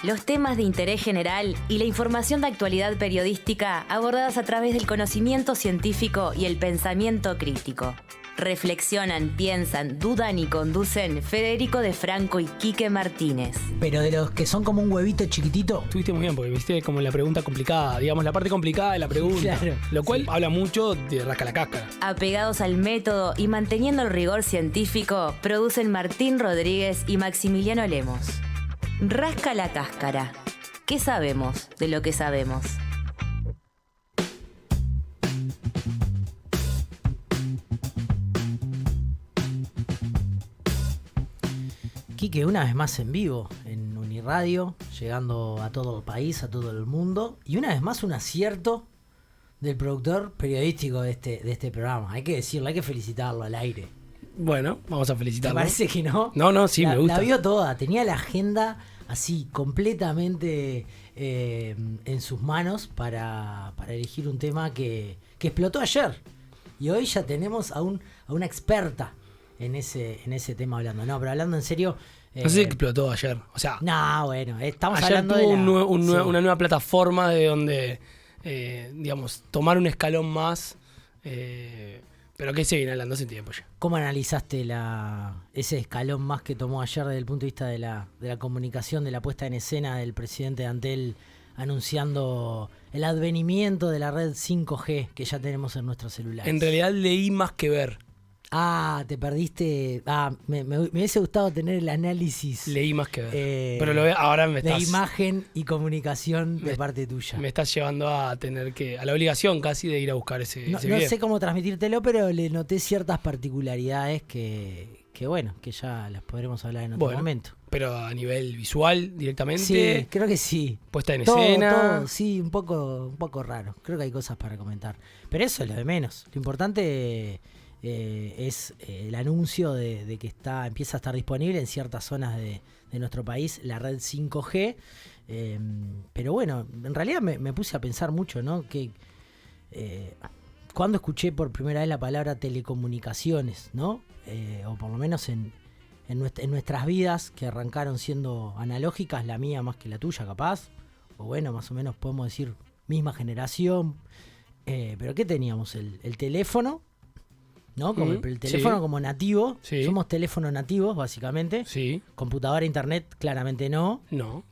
Los temas de interés general y la información de actualidad periodística abordadas a través del conocimiento científico y el pensamiento crítico. Reflexionan, piensan, dudan y conducen Federico de Franco y Quique Martínez. Pero de los que son como un huevito chiquitito. Estuviste muy bien porque viste como la pregunta complicada, digamos la parte complicada de la pregunta. Claro, lo cual habla mucho de rasca la cáscara. Apegados al método y manteniendo el rigor científico, producen Martín Rodríguez y Maximiliano Lemos. Rasca la cáscara. ¿Qué sabemos de lo que sabemos? Quique, una vez más en vivo en Uniradio, llegando a todo el país, a todo el mundo, y una vez más un acierto del productor periodístico de este programa. Hay que decirlo, hay que felicitarlo al aire. Bueno, vamos a felicitarlo. ¿Te parece que no? No, sí, me gusta. La vio toda, tenía la agenda así completamente en sus manos para elegir un tema que explotó ayer. Y hoy ya tenemos a una experta en ese tema hablando. No, pero hablando en serio... no sé si explotó ayer. O sea, no, bueno, estamos ayer hablando tuvo de una nueva plataforma de donde, digamos, tomar un escalón más... pero que se viene hablando hace tiempo ya. ¿Cómo analizaste ese escalón más que tomó ayer desde el punto de vista de la comunicación, de la puesta en escena del presidente de Antel anunciando el advenimiento de la red 5G que ya tenemos en nuestros celulares? En realidad leí más que ver. Ah, te perdiste. Me hubiese gustado tener el análisis. Leí más que ver. Pero ahora me estás... de imagen y comunicación de parte tuya. Me estás llevando a la obligación casi de ir a buscar ese video. No sé cómo transmitírtelo, pero le noté ciertas particularidades que ya las podremos hablar en otro momento. Pero a nivel visual directamente. Sí, creo que sí. Puesta en escena. Todo, sí, un poco raro. Creo que hay cosas para comentar. Pero eso es lo de menos. Lo importante es el anuncio de que empieza a estar disponible en ciertas zonas de nuestro país la red 5G. Pero bueno, en realidad me puse a pensar mucho, ¿no? Que cuando escuché por primera vez la palabra telecomunicaciones, ¿no? O por lo menos en nuestras vidas que arrancaron siendo analógicas, la mía más que la tuya capaz, o bueno, más o menos podemos decir misma generación, pero ¿qué teníamos? El teléfono, ¿no? Como el teléfono sí. Como nativo, sí. Somos teléfonos nativos básicamente, sí. Computadora, internet, claramente no. No.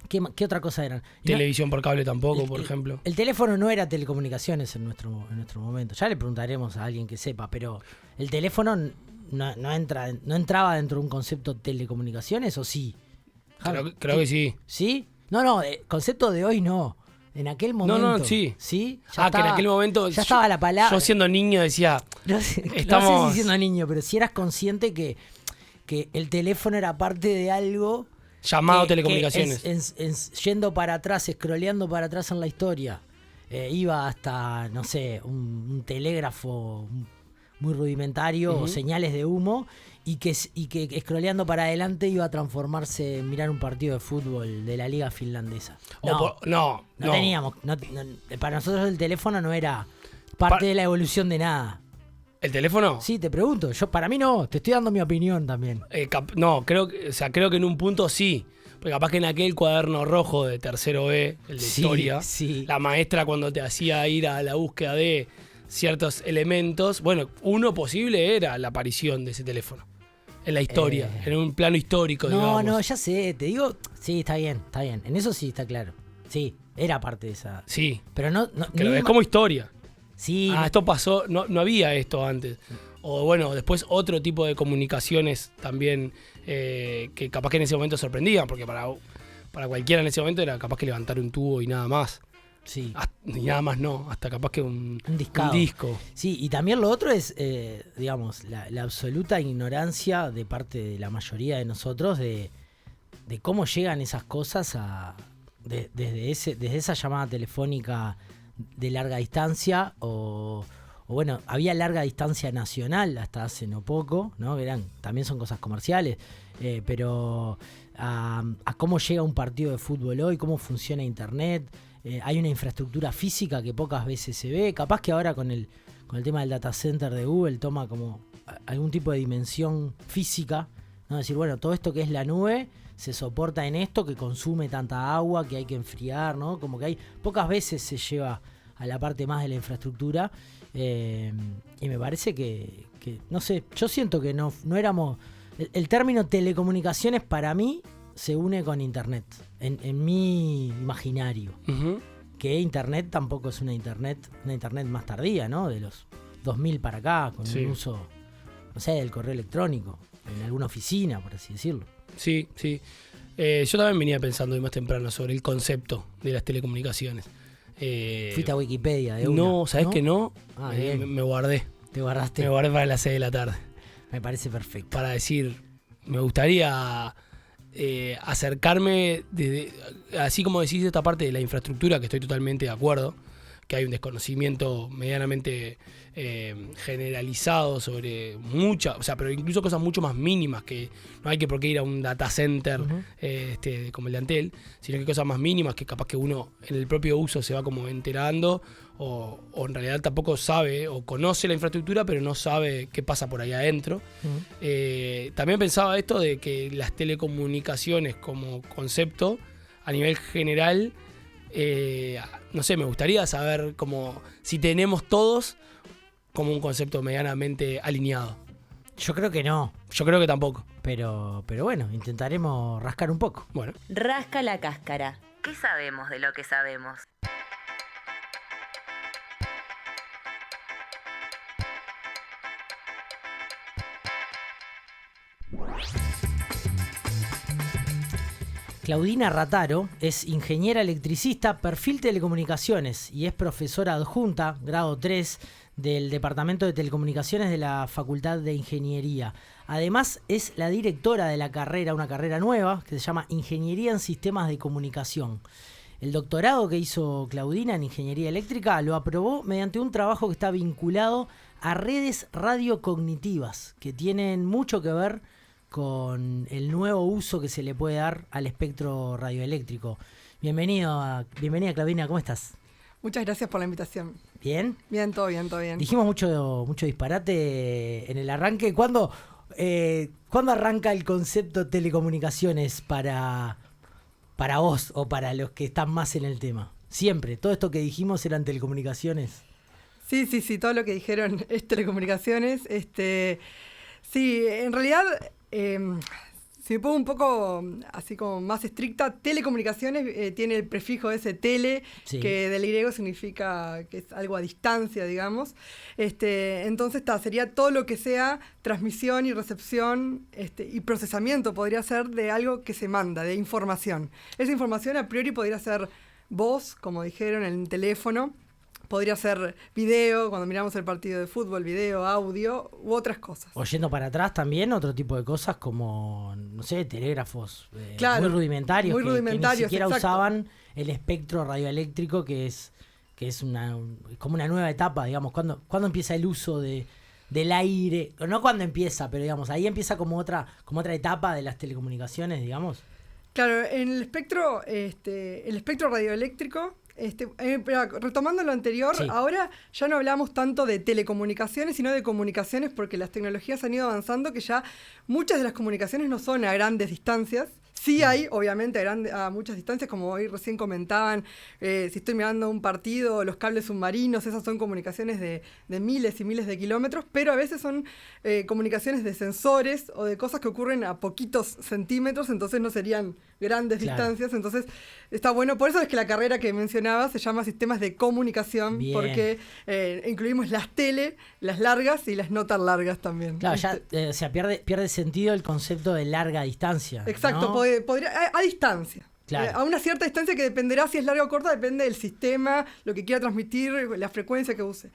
¿Qué otra cosa eran? Televisión por cable tampoco, por ejemplo. El teléfono no era telecomunicaciones en nuestro momento. Ya le preguntaremos a alguien que sepa, pero el teléfono no entraba dentro de un concepto telecomunicaciones, ¿o sí? Creo que sí. ¿Sí? No, concepto de hoy no. En aquel momento. No, sí. ¿Sí? Que en aquel momento. Ya estaba la palabra. Yo siendo niño decía. No sé si siendo niño, pero si eras consciente que el teléfono era parte de algo. Llamado telecomunicaciones. Yendo para atrás, scrolleando para atrás en la historia. Iba hasta, no sé, un telégrafo muy rudimentario, o señales de humo, y que scrolleando para adelante iba a transformarse en mirar un partido de fútbol de la liga finlandesa. No teníamos. Para nosotros el teléfono no era parte de la evolución de nada. ¿El teléfono? Sí, te pregunto. Para mí no, te estoy dando mi opinión también. Creo que en un punto sí. Porque capaz que en aquel cuaderno rojo de tercero B, el de historia, la maestra cuando te hacía ir a la búsqueda de ciertos elementos, bueno, uno posible era la aparición de ese teléfono. En la historia, en un plano histórico, digamos. No, ya sé, te digo, sí, está bien. En eso sí está claro. Sí, era parte de esa. Sí. Pero no que lo ves como historia. Sí. Esto pasó, no había esto antes. O bueno, después otro tipo de comunicaciones también que capaz que en ese momento sorprendían, porque para cualquiera en ese momento era capaz que levantar un tubo y nada más. Sí. Y nada más no, hasta capaz que un disco. Sí, y también lo otro es, digamos, la absoluta ignorancia de parte de la mayoría de nosotros de cómo llegan esas cosas desde esa llamada telefónica de larga distancia o bueno, había larga distancia nacional hasta hace no poco, ¿no? También son cosas comerciales, pero a cómo llega un partido de fútbol hoy, cómo funciona internet. Hay una infraestructura física que pocas veces se ve. Capaz que ahora con el tema del data center de Google toma como algún tipo de dimensión física, ¿no? Decir, bueno, todo esto que es la nube se soporta en esto, que consume tanta agua, que hay que enfriar, ¿no? Como que hay pocas veces se lleva a la parte más de la infraestructura. Y me parece que, no sé, yo siento que no éramos... El término telecomunicaciones para mí se une con internet, en mi imaginario. Uh-huh. Que internet tampoco es una internet más tardía, ¿no? De los 2000 para acá, con un uso, no sé, del correo electrónico, en alguna oficina, por así decirlo. Sí. Yo también venía pensando hoy más temprano sobre el concepto de las telecomunicaciones. Fuiste a Wikipedia de una. No, ¿sabés que no? Me guardé. ¿Te guardaste? Me guardé para las 6 de la tarde. Me parece perfecto. Para decir, me gustaría acercarme, así como decís, de esta parte de la infraestructura, que estoy totalmente de acuerdo, que hay un desconocimiento medianamente generalizado sobre muchas, o sea, pero incluso cosas mucho más mínimas, que no hay que por qué ir a un data center como el de Antel, sino que cosas más mínimas que capaz que uno en el propio uso se va como enterando, o en realidad tampoco sabe o conoce la infraestructura, pero no sabe qué pasa por ahí adentro. También pensaba esto de que las telecomunicaciones como concepto, a nivel general, no sé, me gustaría saber como si tenemos todos como un concepto medianamente alineado. Yo creo que no. Yo creo que tampoco. Pero bueno, intentaremos rascar un poco. Bueno. Rasca la cáscara. ¿Qué sabemos de lo que sabemos? Claudina Rataro es ingeniera electricista, perfil telecomunicaciones y es profesora adjunta, grado 3, del Departamento de Telecomunicaciones de la Facultad de Ingeniería. Además es la directora de la carrera, una carrera nueva que se llama Ingeniería en Sistemas de Comunicación. El doctorado que hizo Claudina en Ingeniería Eléctrica lo aprobó mediante un trabajo que está vinculado a redes radiocognitivas, que tienen mucho que ver con el nuevo uso que se le puede dar al espectro radioeléctrico. Bienvenida Claudina, ¿cómo estás? Muchas gracias por la invitación. ¿Bien? Bien, todo bien, todo bien. Dijimos mucho disparate en el arranque. ¿Cuándo arranca el concepto telecomunicaciones para vos o para los que están más en el tema? Siempre, todo esto que dijimos eran telecomunicaciones. Sí, todo lo que dijeron es telecomunicaciones. Sí, en realidad, si me pongo un poco así como más estricta, telecomunicaciones tiene el prefijo ese tele, sí, que del griego significa que es algo a distancia, digamos. Entonces sería todo lo que sea transmisión y recepción y procesamiento, podría ser de algo que se manda, de información. Esa información a priori podría ser voz, como dijeron, en el teléfono. Podría ser video, cuando miramos el partido de fútbol, video, audio u otras cosas. O yendo para atrás también, otro tipo de cosas como, no sé, telégrafos claro, muy rudimentarios, que ni siquiera exacto, usaban el espectro radioeléctrico, que es como una nueva etapa, digamos. ¿Cuándo empieza el uso del aire? No cuándo empieza, pero digamos, ahí empieza como otra etapa de las telecomunicaciones, digamos. Claro, en el espectro radioeléctrico, retomando lo anterior, sí, ahora ya no hablamos tanto de telecomunicaciones, sino de comunicaciones, porque las tecnologías han ido avanzando, que ya muchas de las comunicaciones no son a grandes distancias. Sí hay, obviamente, a muchas distancias, como hoy recién comentaban, si estoy mirando un partido, los cables submarinos, esas son comunicaciones de miles y miles de kilómetros, pero a veces son comunicaciones de sensores o de cosas que ocurren a poquitos centímetros, entonces no serían grandes distancias, entonces está bueno. Por eso es que la carrera que mencionaba se llama Sistemas de Comunicación. Bien. Porque incluimos las largas y las no tan largas también. Claro, o sea, pierde sentido el concepto de larga distancia. Exacto, ¿no? Podría a distancia. Claro. A una cierta distancia que dependerá si es larga o corta, depende del sistema, lo que quiera transmitir, la frecuencia que use.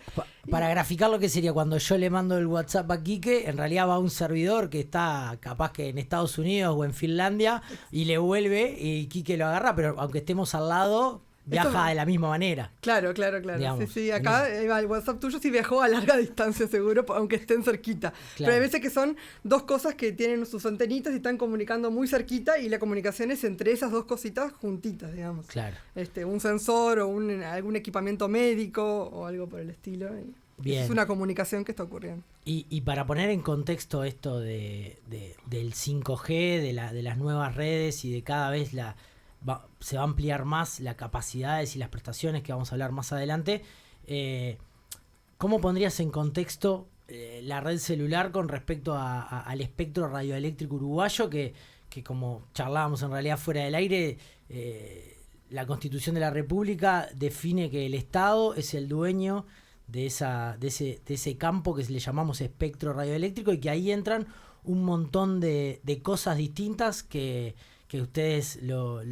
Para graficar lo que sería cuando yo le mando el WhatsApp a Quique, en realidad va a un servidor que está capaz que en Estados Unidos o en Finlandia y le vuelve y Quique lo agarra, pero aunque estemos al lado, viaja de la misma manera. Claro. Digamos, sí, acá el WhatsApp tuyo sí viajó a larga distancia seguro, aunque estén cerquita. Claro. Pero hay veces que son dos cosas que tienen sus antenitas y están comunicando muy cerquita y la comunicación es entre esas dos cositas juntitas, digamos. Claro. Un sensor o algún equipamiento médico o algo por el estilo. Bien. Es una comunicación que está ocurriendo. Y para poner en contexto esto del 5G, de las nuevas redes y de cada vez se va a ampliar más las capacidades y las prestaciones que vamos a hablar más adelante, ¿cómo pondrías en contexto la red celular con respecto al espectro radioeléctrico uruguayo que como charlábamos en realidad fuera del aire, la Constitución de la República define que el Estado es el dueño de ese campo que le llamamos espectro radioeléctrico y que ahí entran un montón de cosas distintas que ustedes lo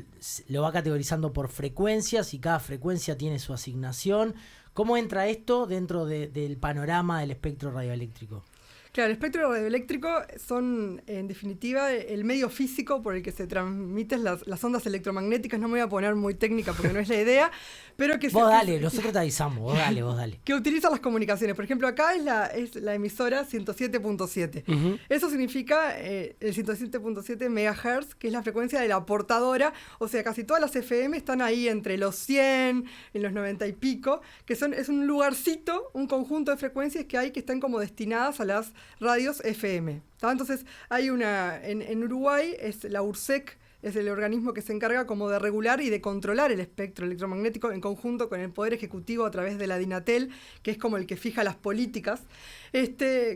va categorizando por frecuencias y cada frecuencia tiene su asignación. ¿Cómo entra esto dentro del panorama del espectro radioeléctrico? Claro, el espectro radioeléctrico son, en definitiva, el medio físico por el que se transmiten las ondas electromagnéticas. No me voy a poner muy técnica porque no es la idea, pero que... Nosotros te avisamos, vos dale. Que utilizan las comunicaciones. Por ejemplo, acá es la emisora 107.7. Uh-huh. Eso significa el 107.7 MHz, que es la frecuencia de la portadora. O sea, casi todas las FM están ahí entre los 100, en los 90 y pico, que es un lugarcito, un conjunto de frecuencias que hay que están como destinadas a las radios FM. ¿Tá? Entonces hay en Uruguay es la URSEC, es el organismo que se encarga como de regular y de controlar el espectro electromagnético en conjunto con el Poder Ejecutivo a través de la DINATEL, que es como el que fija las políticas.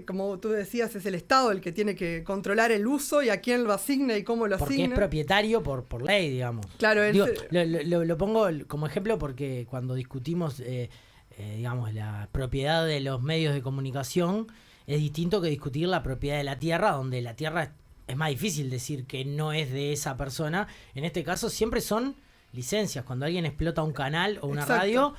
Como tú decías, es el Estado el que tiene que controlar el uso y a quién lo asigna y cómo lo asigna. Porque es propietario por ley, digamos. Claro. Lo pongo como ejemplo porque cuando discutimos digamos, la propiedad de los medios de comunicación, es distinto que discutir la propiedad de la tierra, donde la tierra es más difícil decir que no es de esa persona. En este caso siempre son licencias. Cuando alguien explota un canal o una radio,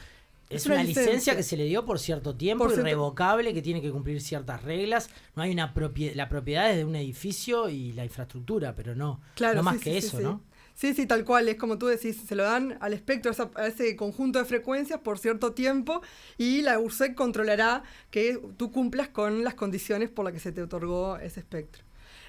es una licencia que se le dio por cierto tiempo, irrevocable, que tiene que cumplir ciertas reglas. No hay la propiedad es de un edificio y la infraestructura, pero no más que eso, ¿no? Sí, tal cual, es como tú decís, se lo dan al espectro, a ese conjunto de frecuencias por cierto tiempo y la URSEC controlará que tú cumplas con las condiciones por las que se te otorgó ese espectro.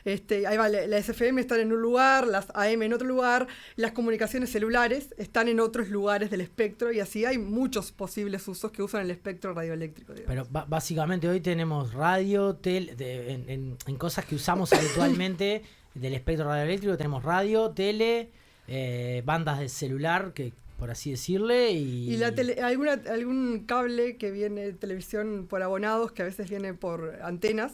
Ahí va, las FM están en un lugar, las AM en otro lugar, las comunicaciones celulares están en otros lugares del espectro y así hay muchos posibles usos que usan el espectro radioeléctrico. Digamos. Pero básicamente hoy tenemos radio, en cosas que usamos habitualmente del espectro radioeléctrico tenemos radio, tele, bandas de celular, que por así decirle, y la algún cable que viene de televisión por abonados, que a veces viene por antenas.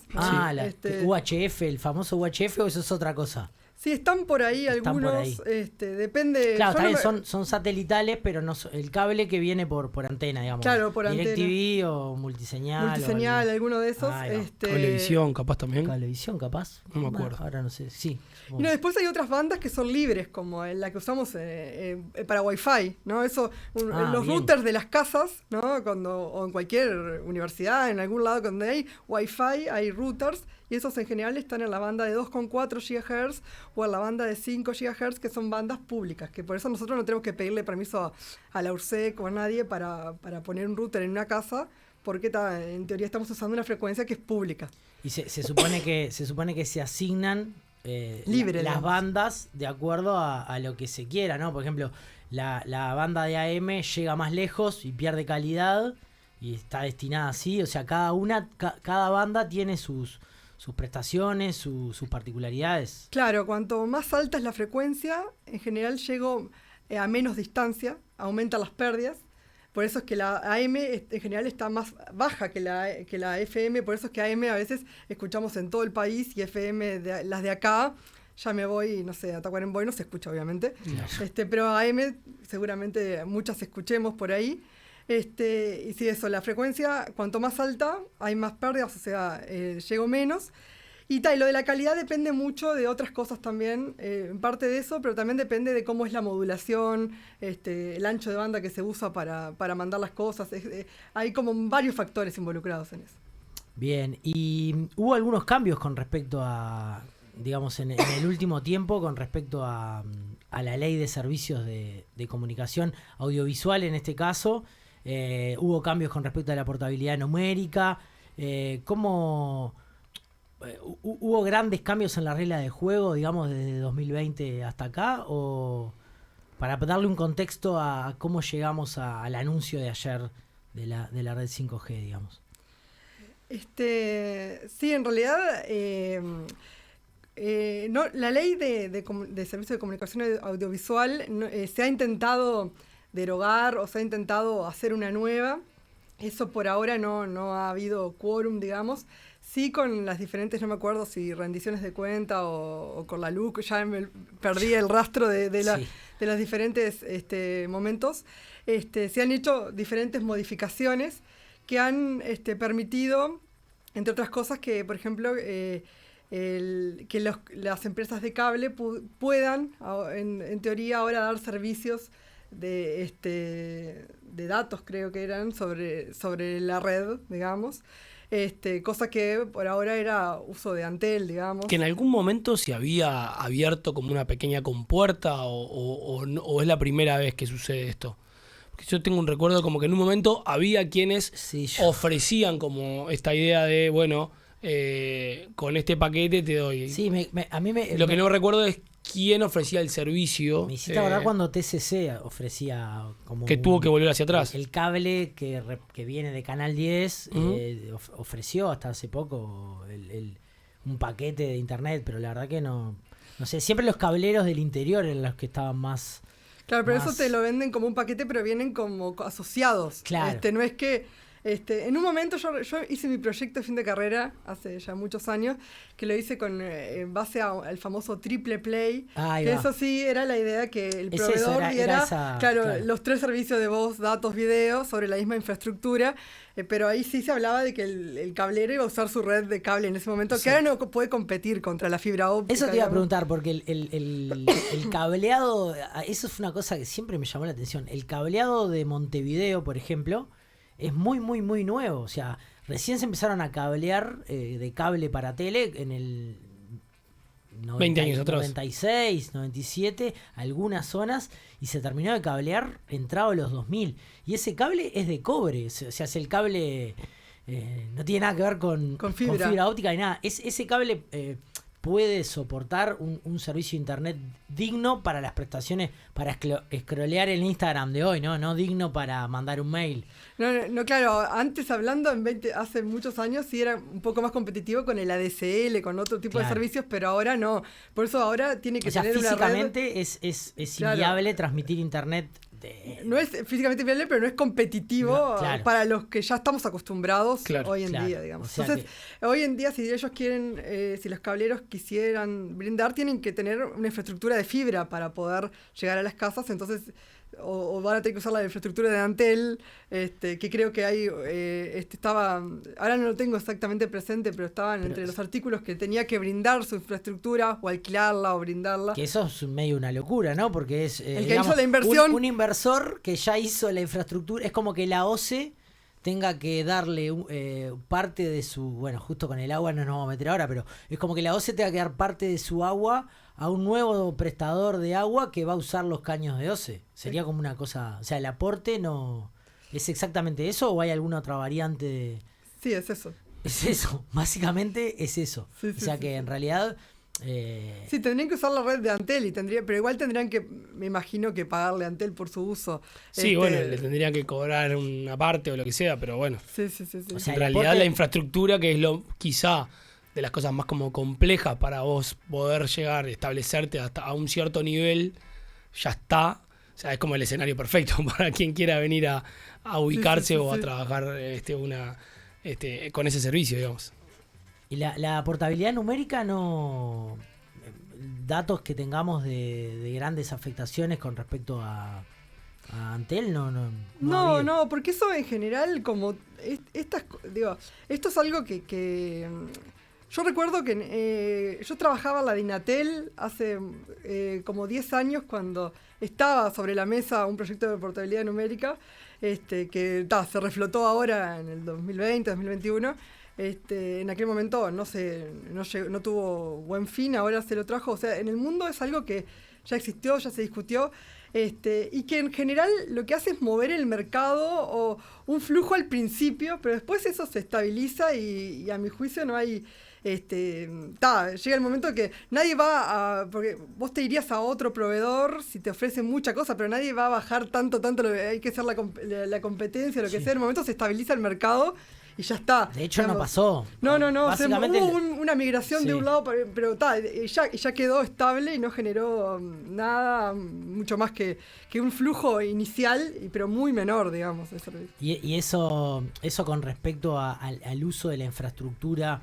UHF, el famoso UHF, o eso es otra cosa. Sí, están por ahí algunos, depende... Claro, son satelitales, pero no el cable que viene por antena, digamos. Claro, por antena. DirecTV o multiseñal. Multiseñal, alguno de esos. Cablevisión, capaz también. Cablevisión, capaz. No me acuerdo. Ahora no sé, sí. Y después hay otras bandas que son libres, como la que usamos para Wi-Fi, ¿no? Los routers de las casas, ¿no? O en cualquier universidad, en algún lado donde hay Wi-Fi, hay routers, y esos en general están en la banda de 2,4 GHz o en la banda de 5 GHz, que son bandas públicas, que por eso nosotros no tenemos que pedirle permiso a la URSEC o a nadie para poner un router en una casa, porque en teoría estamos usando una frecuencia que es pública. Y se supone que se asignan las bandas de acuerdo a lo que se quiera, ¿no? Por ejemplo, la banda de AM llega más lejos y pierde calidad y está destinada así, o sea, cada banda tiene sus prestaciones, sus particularidades. Claro, cuanto más alta es la frecuencia, en general llego a menos distancia, aumentan las pérdidas. Por eso es que la AM en general está más baja que la FM, por eso es que AM a veces escuchamos en todo el país y FM, las de acá, ya me voy, no sé, a Tacuarembó no se escucha obviamente, pero AM seguramente muchas escuchemos por ahí. Y sí, eso, la frecuencia, cuanto más alta, hay más pérdidas, o sea, llego menos. Y lo de la calidad depende mucho de otras cosas también, en parte de eso, pero también depende de cómo es la modulación, el ancho de banda que se usa para mandar las cosas. Hay como varios factores involucrados en eso. Bien, y hubo algunos cambios con respecto a, digamos, en el último tiempo, con respecto a la ley de servicios de comunicación audiovisual en este caso. Hubo cambios con respecto a la portabilidad numérica. ¿Hubo grandes cambios en la regla de juego, digamos, desde 2020 hasta acá? ¿O para darle un contexto a cómo llegamos al anuncio de ayer de la red 5G, digamos? Sí, en realidad no, la ley de servicio de comunicación audiovisual se ha intentado derogar o se ha intentado hacer una nueva. Eso por ahora no ha habido quórum, digamos. Sí, con las diferentes, no me acuerdo si rendiciones de cuenta o con la LUC, ya me perdí el rastro de los diferentes momentos. Se han hecho diferentes modificaciones que han permitido, entre otras cosas, que, por ejemplo, las empresas de cable puedan, en teoría, ahora dar servicios de datos, creo que eran, sobre la red, digamos. Cosa que por ahora era uso de Antel, digamos. ¿Que en algún momento se había abierto como una pequeña compuerta o es la primera vez que sucede esto? Porque yo tengo un recuerdo como que en un momento había quienes ofrecían como esta idea de, bueno, con este paquete te doy. Sí, Lo que no recuerdo es quién ofrecía el servicio. Me hiciste acordar cuando TCC ofrecía como que tuvo que volver hacia atrás. El cable que viene de Canal 10 ofreció hasta hace poco un paquete de internet, pero la verdad que no sé, siempre los cableros del interior eran los que estaban más... Claro, pero eso te lo venden como un paquete, pero vienen como asociados. Claro. No es que... en un momento yo hice mi proyecto de fin de carrera, hace ya muchos años, que lo hice en base al famoso triple play, eso sí era la idea que el proveedor diera, claro, los 3 servicios de voz, datos, video, sobre la misma infraestructura, pero ahí sí se hablaba de que el cablero iba a usar su red de cable en ese momento, que ahora no puede competir contra la fibra óptica. Eso te iba a preguntar, porque el cableado, eso fue una cosa que siempre me llamó la atención, el cableado de Montevideo, por ejemplo, es muy, muy, muy nuevo. O sea, recién se empezaron a cablear de cable para tele en el 20 años atrás. 96, 97, algunas zonas, y se terminó de cablear entrado los 2000. Y ese cable es de cobre. O sea, el cable no tiene nada que ver con fibra óptica ni nada. Ese cable... puede soportar un servicio de internet digno para las prestaciones, para scrollear el Instagram de hoy, no digno para mandar un mail. No, claro, antes hablando, hace muchos años sí era un poco más competitivo con el ADSL, con otro tipo de servicios, pero ahora no. Por eso ahora tiene que tener una red. Físicamente es inviable transmitir internet. No es físicamente viable, pero no es competitivo para los que ya estamos acostumbrados hoy en día, digamos. Entonces, hoy en día, si ellos quieren, si los cableros quisieran brindar, tienen que tener una infraestructura de fibra para poder llegar a las casas, entonces o van a tener que usar la infraestructura de Antel, que creo que hay, estaba, ahora no lo tengo exactamente presente, pero estaban entre los artículos que tenía que brindar su infraestructura o alquilarla o brindarla. Que eso es medio una locura, ¿no? Porque es el que hizo la inversión. Un inversor que ya hizo la infraestructura, es como que la OCE tenga que darle parte de su, bueno, justo con el agua no nos vamos a meter ahora, pero es como que la OCE tenga que dar parte de su agua a un nuevo prestador de agua que va a usar los caños de OCE. Sería como una cosa, o sea, el aporte no es exactamente eso, o hay alguna otra variante. Sí, es eso. Es eso, básicamente es eso. O sea que en realidad sí, tendrían que usar la red de Antel, pero igual tendrían que, me imagino, que pagarle a Antel por su uso. Sí, bueno, le tendrían que cobrar una parte o lo que sea, pero bueno. Sí. O sea, en realidad la infraestructura, que es quizá de las cosas más como complejas para vos poder llegar, establecerte hasta a un cierto nivel, ya está. O sea, es como el escenario perfecto para quien quiera venir a ubicarse o a trabajar con ese servicio, digamos. Y la portabilidad numérica no... Datos que tengamos de grandes afectaciones con respecto a Antel no, porque eso en general, como esto es algo que yo recuerdo que yo trabajaba en la Dinatel hace como 10 años cuando estaba sobre la mesa un proyecto de portabilidad numérica que se reflotó ahora en el 2020, 2021. En aquel momento no tuvo buen fin, ahora se lo trajo. O sea, en el mundo es algo que ya existió, ya se discutió, y que en general lo que hace es mover el mercado o un flujo al principio, pero después eso se estabiliza y a mi juicio no hay... llega el momento que nadie va a... Porque vos te irías a otro proveedor si te ofrecen mucha cosa, pero nadie va a bajar tanto, hay que hacer la competencia, lo que sea. En el momento se estabiliza el mercado y ya está. De hecho, no pasó. No. Básicamente, hubo una migración de un lado, pero ya quedó estable y no generó nada mucho más que un flujo inicial, pero muy menor, digamos. Y eso con respecto al uso de la infraestructura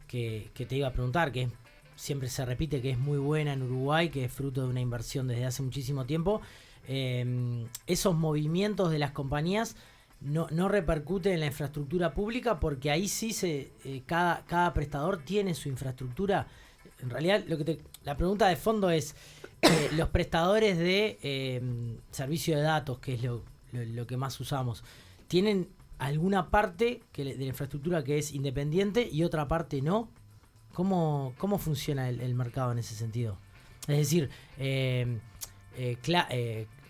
que te iba a preguntar, que siempre se repite que es muy buena en Uruguay, que es fruto de una inversión desde hace muchísimo tiempo. Esos movimientos de las compañías no repercuten en la infraestructura pública, porque ahí sí cada prestador tiene su infraestructura. En realidad, la pregunta de fondo es, los prestadores de servicio de datos, que es lo que más usamos, ¿tienen alguna parte de la infraestructura que es independiente y otra parte no? ¿Cómo funciona el mercado en ese sentido? Es decir,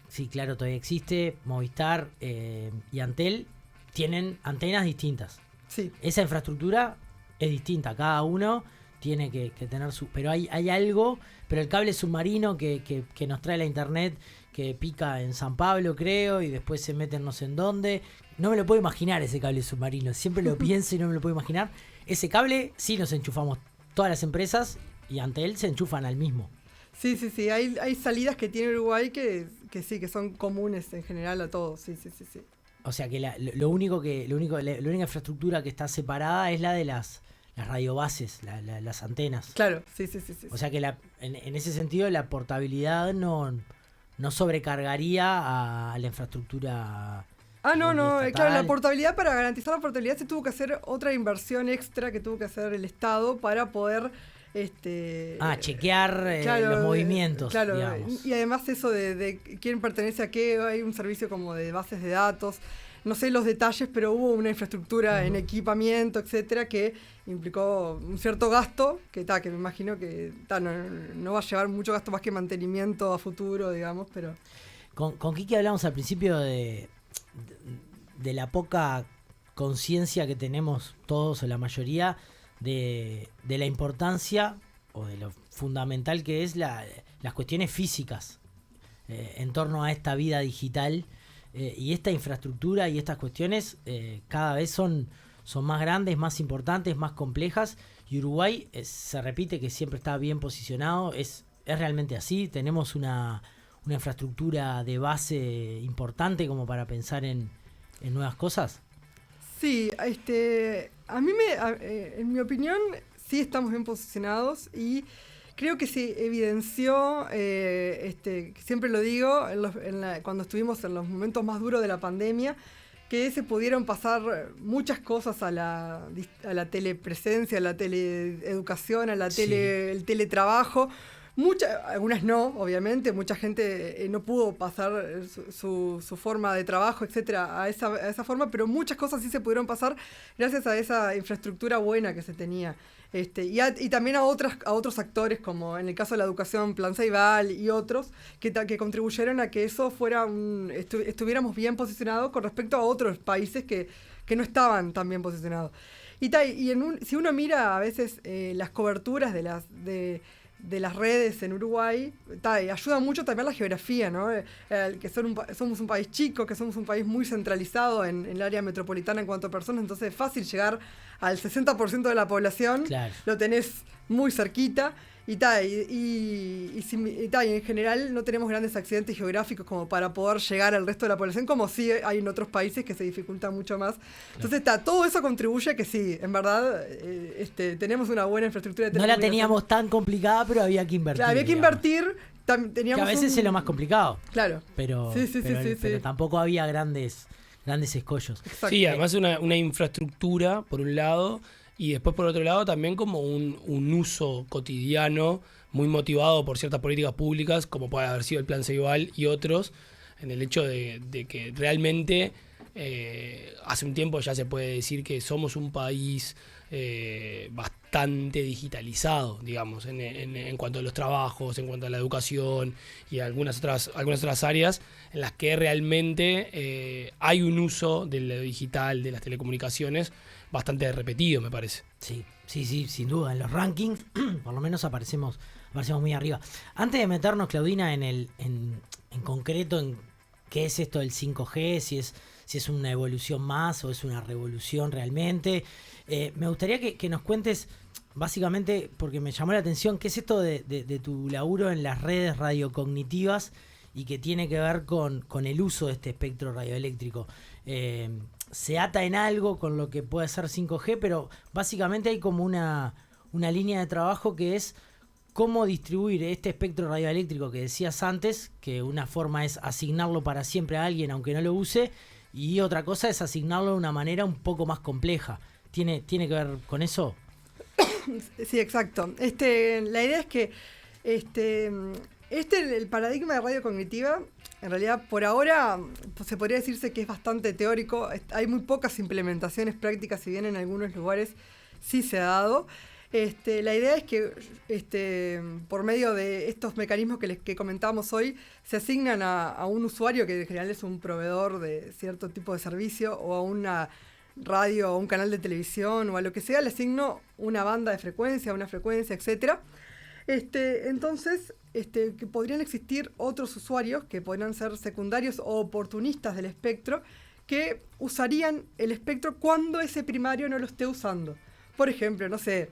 sí, claro, todavía existe. Movistar y Antel tienen antenas distintas. Sí. Esa infraestructura es distinta. Cada uno tiene que tener su... Pero hay algo... Pero el cable submarino que nos trae la internet, que pica en San Pablo, creo, y después se mete en no sé en dónde. No me lo puedo imaginar ese cable submarino. Siempre lo pienso y no me lo puedo imaginar. Ese cable sí nos enchufamos todas las empresas, y Antel se enchufan al mismo. Sí. Hay salidas que tiene Uruguay que sí, que son comunes en general a todos. Sí. O sea que la única infraestructura que está separada es la de las radiobases, las antenas. Claro, sí. O sea que en ese sentido la portabilidad no sobrecargaría a la infraestructura. No, claro, la portabilidad, para garantizar la portabilidad se tuvo que hacer otra inversión extra que tuvo que hacer el Estado para poder chequear los movimientos, claro, digamos. Y además eso de quién pertenece a qué. Hay un servicio como de bases de datos, no sé los detalles, pero hubo una infraestructura en equipamiento, etcétera, que implicó un cierto gasto que me imagino que no va a llevar mucho gasto más que mantenimiento a futuro, digamos. Pero con Kiki hablamos al principio de la poca conciencia que tenemos todos, o la mayoría, de la importancia o de lo fundamental que es las cuestiones físicas en torno a esta vida digital, y esta infraestructura y estas cuestiones cada vez son más grandes, más importantes, más complejas, y Uruguay se repite que siempre está bien posicionado. Es realmente así. Tenemos una infraestructura de base importante como para pensar en nuevas cosas. Sí, a mí en mi opinión, sí estamos bien posicionados, y creo que se evidenció, siempre lo digo, cuando estuvimos en los momentos más duros de la pandemia, que se pudieron pasar muchas cosas a la telepresencia, a la teleeducación, el teletrabajo. Algunas no, obviamente, mucha gente no pudo pasar su forma de trabajo, etcétera, a esa forma, pero muchas cosas sí se pudieron pasar gracias a esa infraestructura buena que se tenía. Y también a otros actores, como en el caso de la educación, Plan Ceibal y otros, que contribuyeron a que eso fuera estuviéramos bien posicionados con respecto a otros países que no estaban tan bien posicionados. Si uno mira a veces las coberturas de las redes en Uruguay, ayuda mucho también la geografía, ¿no? Que somos un país chico, que somos un país muy centralizado en el área metropolitana en cuanto a personas, entonces es fácil llegar al 60% de la población. Claro. Lo tenés muy cerquita, y en general no tenemos grandes accidentes geográficos como para poder llegar al resto de la población, como sí hay en otros países que se dificulta mucho más. Claro. Entonces todo eso contribuye a que sí, en verdad tenemos una buena infraestructura de telecomunicación. No la teníamos tan complicada, pero había que invertir. Claro, había que invertir. Que a veces es lo más complicado. Claro. Pero tampoco había grandes escollos. Exacto. Sí, además una infraestructura, por un lado, y después por otro lado también como un uso cotidiano muy motivado por ciertas políticas públicas, como puede haber sido el Plan Ceibal y otros, en el hecho de que realmente hace un tiempo ya se puede decir que somos un país bastante digitalizado, digamos, en cuanto a los trabajos, en cuanto a la educación y algunas otras áreas en las que realmente hay un uso de lo digital, de las telecomunicaciones, bastante repetido, me parece. Sí, sin duda. En los rankings, por lo menos aparecemos muy arriba. Antes de meternos, Claudina, en concreto qué es esto del 5G, si es una evolución más o es una revolución realmente. Me gustaría que nos cuentes, básicamente, porque me llamó la atención, qué es esto de tu laburo en las redes radiocognitivas y que tiene que ver con el uso de este espectro radioeléctrico. Se ata en algo con lo que puede ser 5G, pero básicamente hay como una línea de trabajo que es cómo distribuir este espectro radioeléctrico que decías antes, que una forma es asignarlo para siempre a alguien aunque no lo use, y otra cosa es asignarlo de una manera un poco más compleja. ¿Tiene que ver con eso? Sí, exacto. La idea es que el paradigma de radio cognitiva, en realidad por ahora se podría decirse que es bastante teórico. Hay muy pocas implementaciones prácticas, si bien en algunos lugares sí se ha dado. La idea es que por medio de estos mecanismos que comentábamos hoy, se asignan a un usuario que en general es un proveedor de cierto tipo de servicio, o a una radio o un canal de televisión o a lo que sea, le asigno una banda de frecuencia, una frecuencia, etcétera. Entonces, que podrían existir otros usuarios que podrían ser secundarios o oportunistas del espectro, que usarían el espectro cuando ese primario no lo esté usando. Por ejemplo, no sé,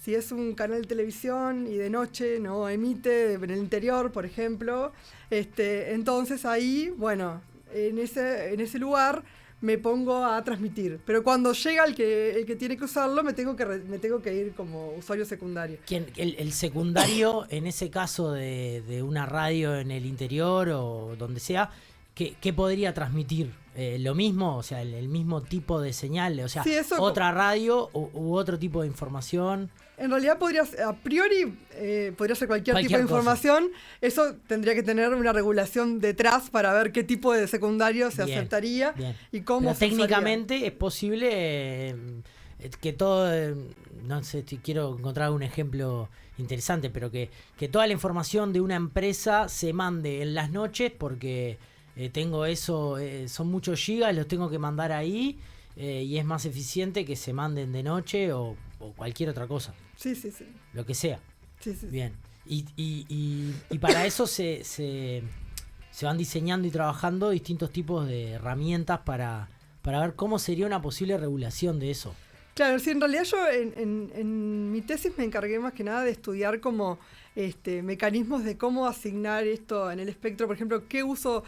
si es un canal de televisión y de noche no emite en el interior, por ejemplo, entonces ahí, bueno, en ese lugar me pongo a transmitir. Pero cuando llega el que tiene que usarlo, me tengo que ir como usuario secundario. El secundario, en ese caso de una radio en el interior o donde sea, ¿qué podría transmitir? ¿Lo mismo? O sea, el mismo tipo de señal. O sea, sí, otra radio u otro tipo de información. En realidad a priori podría ser cualquier tipo de información. Eso tendría que tener una regulación detrás para ver qué tipo de secundario se aceptaría y cómo. Pero técnicamente es posible que todo, no sé, quiero encontrar un ejemplo interesante, pero que toda la información de una empresa se mande en las noches porque tengo eso, son muchos gigas, los tengo que mandar ahí y es más eficiente que se manden de noche o cualquier otra cosa. Sí. Lo que sea. Sí. Bien. Y para eso se van diseñando y trabajando distintos tipos de herramientas para ver cómo sería una posible regulación de eso. Claro, sí, en realidad yo en mi tesis me encargué más que nada de estudiar como mecanismos de cómo asignar esto en el espectro. Por ejemplo, qué uso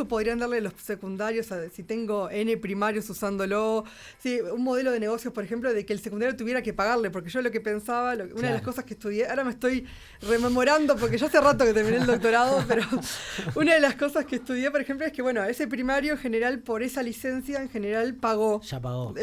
podrían darle los secundarios si tengo N primarios usándolo. Sí, un modelo de negocios, por ejemplo, de que el secundario tuviera que pagarle, porque yo lo que pensaba, una de las cosas que estudié, ahora me estoy rememorando porque ya hace rato que terminé el doctorado, pero una de las cosas que estudié, por ejemplo, es que bueno, ese primario en general por esa licencia en general pagó. Ya pagó,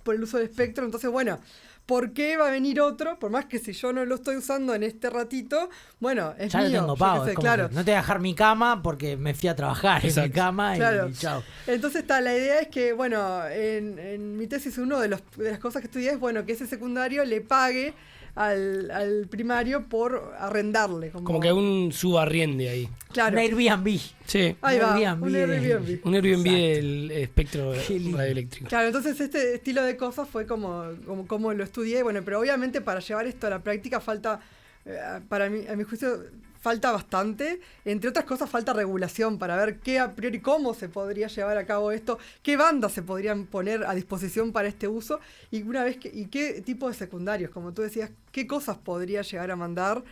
por el uso del espectro. Entonces, bueno, ¿por qué va a venir otro? Por más que si yo no lo estoy usando en este ratito, bueno, es ya mío. Ya lo tengo pago, claro. No te voy a dejar mi cama porque me fui a trabajar. Exacto. En mi cama y chao. Entonces la idea es que, bueno, en mi tesis una de las cosas que estudié es, bueno, que ese secundario le pague al primario por arrendarle. Como que un subarriende ahí. Claro. Un Airbnb. Sí. Ahí va, un Airbnb. Un Airbnb del espectro radioeléctrico. Claro, entonces este estilo de cosas fue como lo estudié. Bueno, pero obviamente para llevar esto a la práctica falta, a mi juicio, falta bastante. Entre otras cosas, falta regulación para ver qué a priori, cómo se podría llevar a cabo esto, qué bandas se podrían poner a disposición para este uso y qué tipo de secundarios, como tú decías, qué cosas podría llegar a mandar.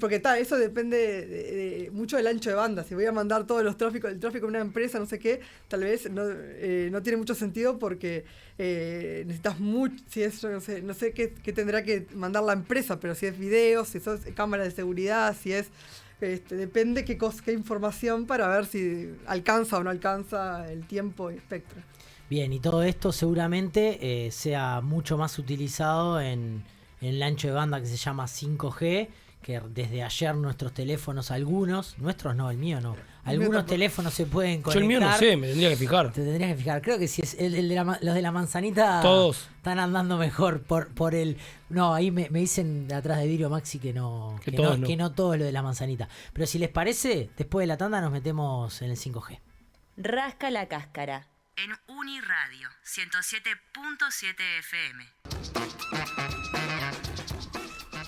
Porque eso depende de mucho del ancho de banda. Si voy a mandar todos el tráfico de una empresa, no sé qué, tal vez no tiene mucho sentido porque necesitas mucho. Si es, no sé qué tendrá que mandar la empresa, pero si es video, si es cámara de seguridad, si es. Depende qué información para ver si alcanza o no alcanza el tiempo y espectro. Bien, y todo esto seguramente sea mucho más utilizado en el ancho de banda que se llama 5G. Que desde ayer nuestros teléfonos, nuestros no, el mío no, algunos teléfonos se pueden conectar. Yo el mío no sé, me tendría que fijar. Te tendrías que fijar, creo que si es los de la manzanita, todos están andando mejor por el. No, ahí me dicen de atrás de vidrio Maxi que no todo lo de la manzanita. Pero si les parece, después de la tanda nos metemos en el 5G. Rasca la cáscara. En Uniradio 107.7 FM.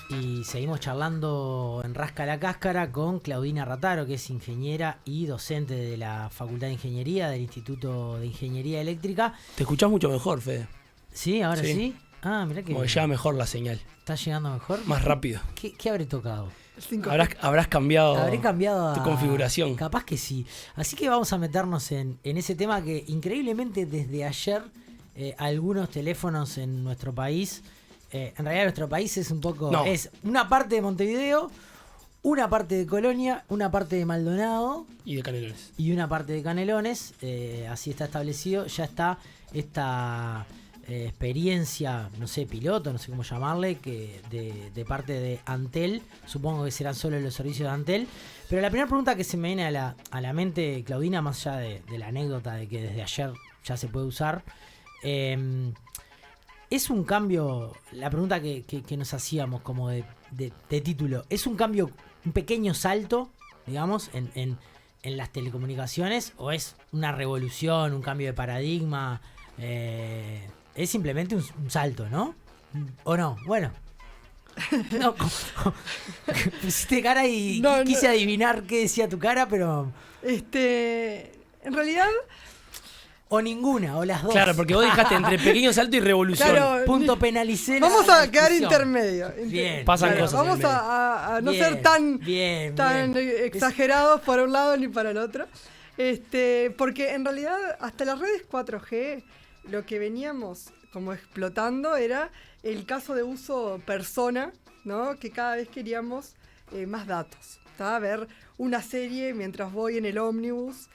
Y seguimos charlando en Rasca la Cáscara con Claudina Rataro, que es ingeniera y docente de la Facultad de Ingeniería del Instituto de Ingeniería Eléctrica. Te escuchás mucho mejor, Fede. ¿Sí? ¿Ahora sí? Ah, mirá que... Como que llega mejor la señal. ¿Está llegando mejor? Más rápido. ¿Qué habré tocado? Habrás cambiado, Habré cambiado tu configuración. Capaz que sí. Así que vamos a meternos en ese tema que increíblemente desde ayer algunos teléfonos en nuestro país, en realidad nuestro país es un poco... No. Es una parte de Montevideo, una parte de Colonia, una parte de Maldonado. Y de Canelones. Y una parte de Canelones. Así está establecido. Ya está esta... experiencia, no sé, piloto, no sé cómo llamarle, que de parte de Antel, supongo que serán solo los servicios de Antel. Pero la primera pregunta que se me viene a la mente, Claudina, más allá de la anécdota de que desde ayer ya se puede usar, es un cambio, la pregunta que nos hacíamos como de título, ¿es un cambio, un pequeño salto, digamos, en las telecomunicaciones, o es una revolución, un cambio de paradigma? Es simplemente un salto, ¿no? ¿O no? Bueno. No, pusiste cara y quise adivinar qué decía tu cara, pero... En realidad... O ninguna, o las dos. Claro, porque vos dejaste entre pequeño salto y revolución. Claro, punto penalicero. Vamos a quedar intermedio. Bien. Pasan cosas. Vamos a no ser tan exagerados para un lado ni para el otro. Porque en realidad hasta las redes 4G... Lo que veníamos como explotando era el caso de uso persona, ¿no? Que cada vez queríamos más datos. ¿Tá? Ver una serie mientras voy en el ómnibus,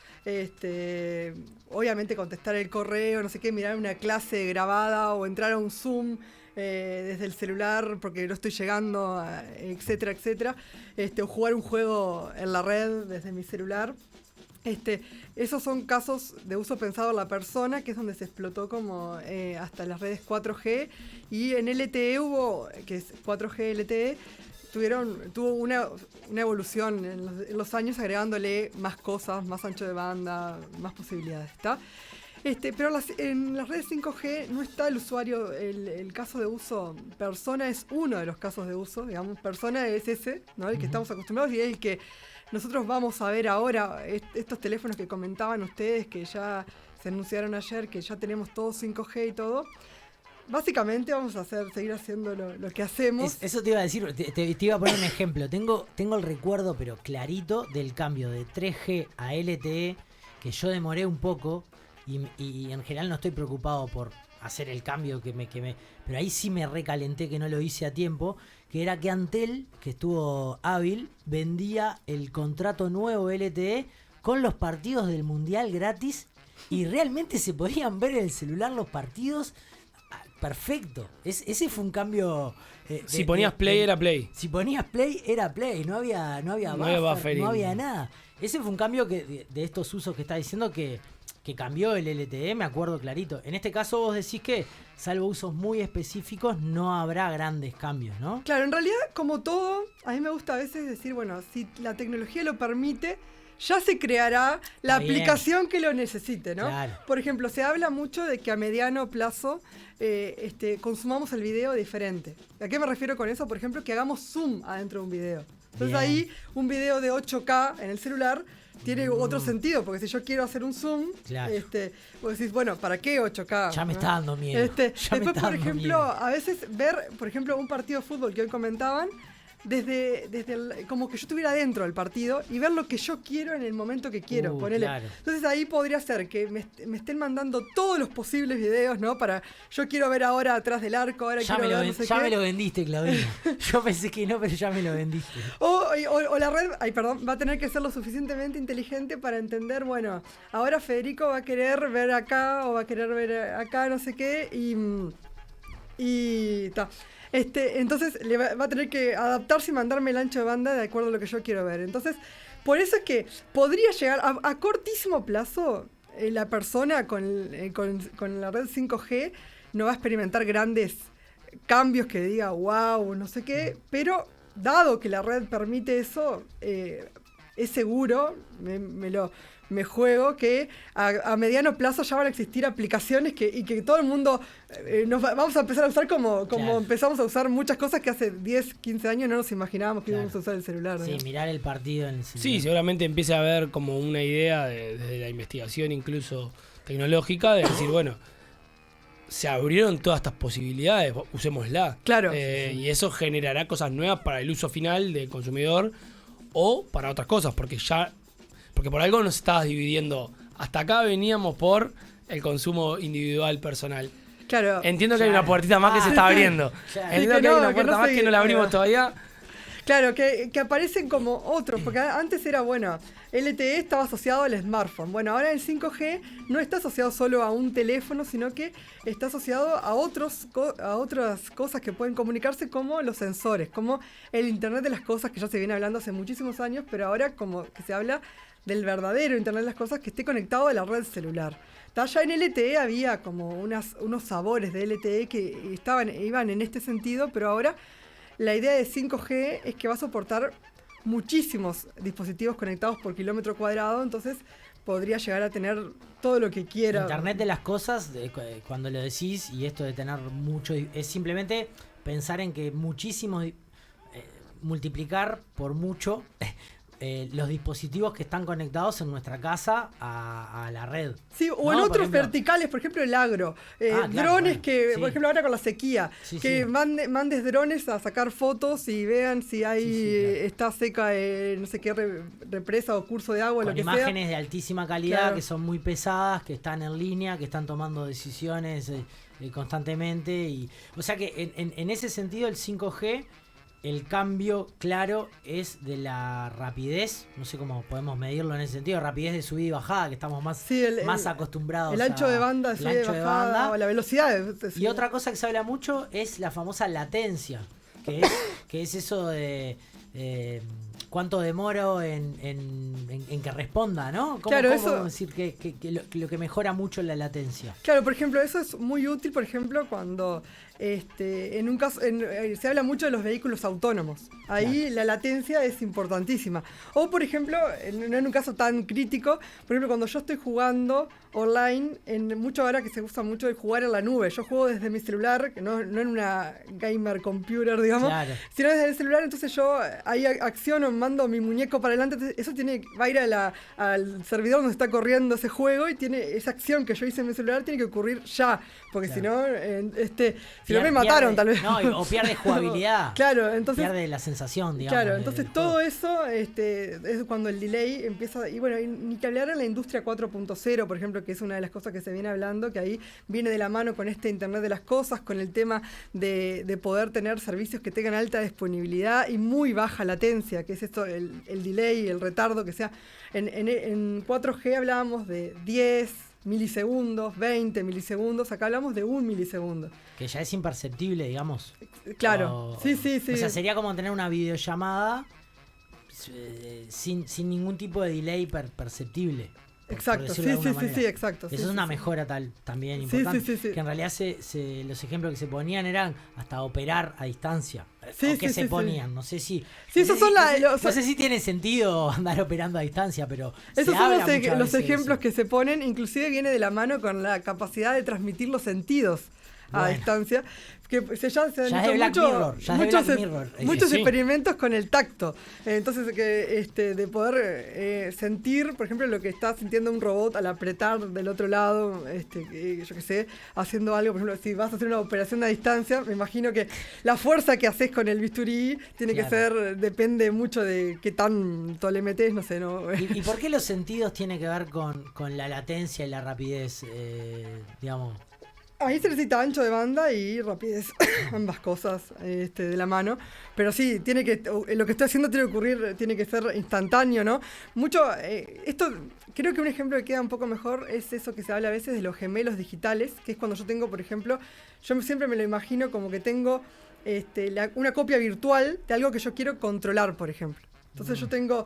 obviamente contestar el correo, no sé qué, mirar una clase grabada o entrar a un Zoom desde el celular porque no estoy llegando, etcétera, etcétera. O jugar un juego en la red desde mi celular. Esos son casos de uso pensado en la persona, que es donde se explotó como hasta las redes 4G, y en LTE que es 4G LTE, tuvo una evolución en los años, agregándole más cosas, más ancho de banda, más posibilidades, ¿está? Pero en las redes 5G no está el usuario, el caso de uso persona es uno de los casos de uso, digamos, persona es ese, ¿no? El que estamos acostumbrados y el que nosotros vamos a ver ahora, estos teléfonos que comentaban ustedes, que ya se anunciaron ayer, que ya tenemos todo 5G y todo. Básicamente vamos a seguir haciendo lo que hacemos. Eso te iba a decir, te iba a poner un ejemplo. Tengo el recuerdo, pero clarito, del cambio de 3G a LTE, que yo demoré un poco, y en general no estoy preocupado por hacer el cambio pero ahí sí me recalenté que no lo hice a tiempo, que era que Antel, que estuvo hábil, vendía el contrato nuevo LTE con los partidos del Mundial gratis, y realmente se podían ver en el celular los partidos. Perfecto. Ese fue un cambio. Si ponías play, era play. Si ponías play, era play. No había buffer, no había nada. Ese fue un cambio de estos usos que estás diciendo que cambió el LTE, me acuerdo clarito. En este caso vos decís que, salvo usos muy específicos, no habrá grandes cambios, ¿no? Claro, en realidad, como todo, a mí me gusta a veces decir, bueno, si la tecnología lo permite, ya se creará la aplicación que lo necesite, ¿no? Claro. Por ejemplo, se habla mucho de que a mediano plazo consumamos el video diferente. ¿A qué me refiero con eso? Por ejemplo, que hagamos zoom adentro de un video. Entonces ahí un video de 8K en el celular tiene otro sentido, porque si yo quiero hacer un zoom, claro. Vos decís, bueno, ¿para qué 8K? Ya me está dando miedo. Después, por ejemplo, a veces ver, por ejemplo, un partido de fútbol que hoy comentaban, como que yo estuviera dentro del partido y ver lo que yo quiero en el momento que quiero. Claro. Entonces ahí podría ser que me estén mandando todos los posibles videos, ¿no? Yo quiero ver ahora atrás del arco, ahora quiero ver no sé ya qué. me lo vendiste, Claudina. Yo pensé que no, pero ya me lo vendiste. O la red, va a tener que ser lo suficientemente inteligente para entender, bueno, ahora Federico va a querer ver acá o va a querer ver acá, no sé qué, y ta. Entonces le va a tener que adaptarse y mandarme el ancho de banda de acuerdo a lo que yo quiero ver. Entonces, por eso es que podría llegar a cortísimo plazo, la persona con la red 5G no va a experimentar grandes cambios que diga, wow, no sé qué, pero dado que la red permite eso, es seguro, me juego que a mediano plazo ya van a existir aplicaciones y que todo el mundo vamos a empezar a usar como empezamos a usar muchas cosas que hace 10, 15 años no nos imaginábamos que íbamos a usar el celular. Sí, mirar el partido en el celular. Sí, seguramente empiece a haber como una idea desde la investigación incluso tecnológica de decir, bueno, se abrieron todas estas posibilidades, usémosla. Claro. Y eso generará cosas nuevas para el uso final del consumidor o para otras cosas, porque por algo nos estabas dividiendo. Hasta acá veníamos por el consumo individual personal. Claro. Entiendo que hay una puertita más que se está abriendo. Claro. Entiendo que hay una puerta más que no la abrimos todavía. Claro, que aparecen como otros, porque antes era, LTE estaba asociado al smartphone. Bueno, ahora el 5G no está asociado solo a un teléfono, sino que está asociado a otras cosas que pueden comunicarse, como los sensores, como el Internet de las Cosas, que ya se viene hablando hace muchísimos años, pero ahora como que se habla del verdadero Internet de las Cosas que esté conectado a la red celular. Ya en LTE había como unos sabores de LTE que iban en este sentido, pero ahora la idea de 5G es que va a soportar muchísimos dispositivos conectados por kilómetro cuadrado, entonces podría llegar a tener todo lo que quiera. Internet de las cosas, cuando lo decís, y esto de tener mucho, es simplemente pensar en que muchísimos, multiplicar por mucho los dispositivos que están conectados en nuestra casa a la red. Sí, o en otros verticales, por ejemplo el agro. Drones por ejemplo ahora con la sequía, mandes drones a sacar fotos y vean si está seca, no sé qué represa o curso de agua, con lo que imágenes sea. de altísima calidad, que son muy pesadas, que están en línea, que están tomando decisiones constantemente. O sea que en ese sentido el 5G... El cambio claro es de la rapidez, no sé cómo podemos medirlo en ese sentido, rapidez de subida y bajada, que estamos más acostumbrados. El ancho de banda, o la velocidad. Y otra cosa que se habla mucho es la famosa latencia, que es eso de cuánto demoro en que responda, ¿no? ¿Cómo decir que lo que mejora mucho la latencia? Claro, por ejemplo, eso es muy útil, por ejemplo, cuando en un caso se habla mucho de los vehículos autónomos. Ahí la latencia es importantísima. O, por ejemplo, no en un caso tan crítico, por ejemplo, cuando yo estoy jugando online, mucho ahora que se usa mucho de jugar en la nube. Yo juego desde mi celular, no en una gamer computer, digamos, sino desde el celular, entonces yo ahí acciono, mando mi muñeco para adelante, eso va a ir al servidor donde está corriendo ese juego, y esa acción que yo hice en mi celular tiene que ocurrir ya, porque si no, si no me mataron tal vez. No, o pierde jugabilidad. Claro, entonces pierde la sensación, digamos. Claro, entonces todo eso es cuando el delay empieza, y bueno, ni que hablar en la industria 4.0, por ejemplo, que es una de las cosas que se viene hablando, que ahí viene de la mano con este Internet de las Cosas, con el tema de poder tener servicios que tengan alta disponibilidad y muy baja latencia, que es esto, el delay, el retardo, que sea. En 4G hablábamos de 10 milisegundos, 20 milisegundos, acá hablamos de 1 milisegundo. Que ya es imperceptible, digamos. Claro, sí. O sea, sería como tener una videollamada sin ningún tipo de delay perceptible. Exacto, sí, exacto. Eso es una mejora también importante. Sí. Que en realidad los ejemplos que se ponían eran hasta operar a distancia. Se ponían, no sé si. Sí, esos son no sé si tiene sentido andar operando a distancia, pero. Esos son los ejemplos que se ponen, inclusive viene de la mano con la capacidad de transmitir los sentidos a distancia. Que ya se han hecho muchos experimentos con el tacto. Entonces, de poder sentir, por ejemplo, lo que está sintiendo un robot al apretar del otro lado, yo qué sé, haciendo algo. Por ejemplo, si vas a hacer una operación a distancia, me imagino que la fuerza que haces con el bisturí tiene que ser, depende mucho de qué tanto le metés, no sé, ¿no? ¿Y por qué los sentidos tienen que ver con la latencia y la rapidez, digamos? Ahí se necesita ancho de banda y rapidez, ambas cosas de la mano. Pero sí, lo que estoy haciendo tiene que ocurrir, tiene que ser instantáneo, ¿no? Esto, creo que un ejemplo que queda un poco mejor es eso que se habla a veces de los gemelos digitales, que es cuando yo tengo, por ejemplo, yo siempre me lo imagino como que tengo una copia virtual de algo que yo quiero controlar, por ejemplo. Entonces yo tengo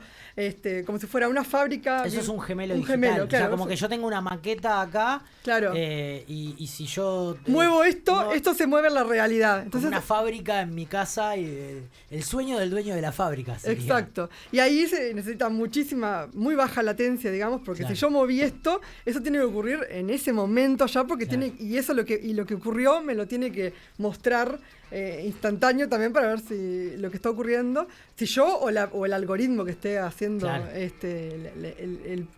como si fuera una fábrica. Eso es un gemelo digital. Gemelo, claro, o sea, como que yo tengo una maqueta acá. Claro. Y si yo muevo esto se mueve en la realidad. Entonces, una fábrica en mi casa y el sueño del dueño de la fábrica. Sería. Exacto. Y ahí se necesita muy baja latencia, digamos, porque si yo moví esto, eso tiene que ocurrir en ese momento ya, porque y eso lo que ocurrió me lo tiene que mostrar instantáneo también para ver si lo que está ocurriendo, si yo o el algoritmo que esté haciendo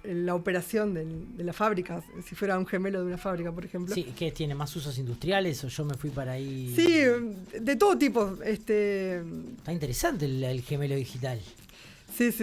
la operación de la fábrica, si fuera un gemelo de una fábrica, por ejemplo. Sí, ¿qué tiene más usos industriales o yo me fui para ahí? Sí, de todo tipo. Está interesante el gemelo digital. Sí.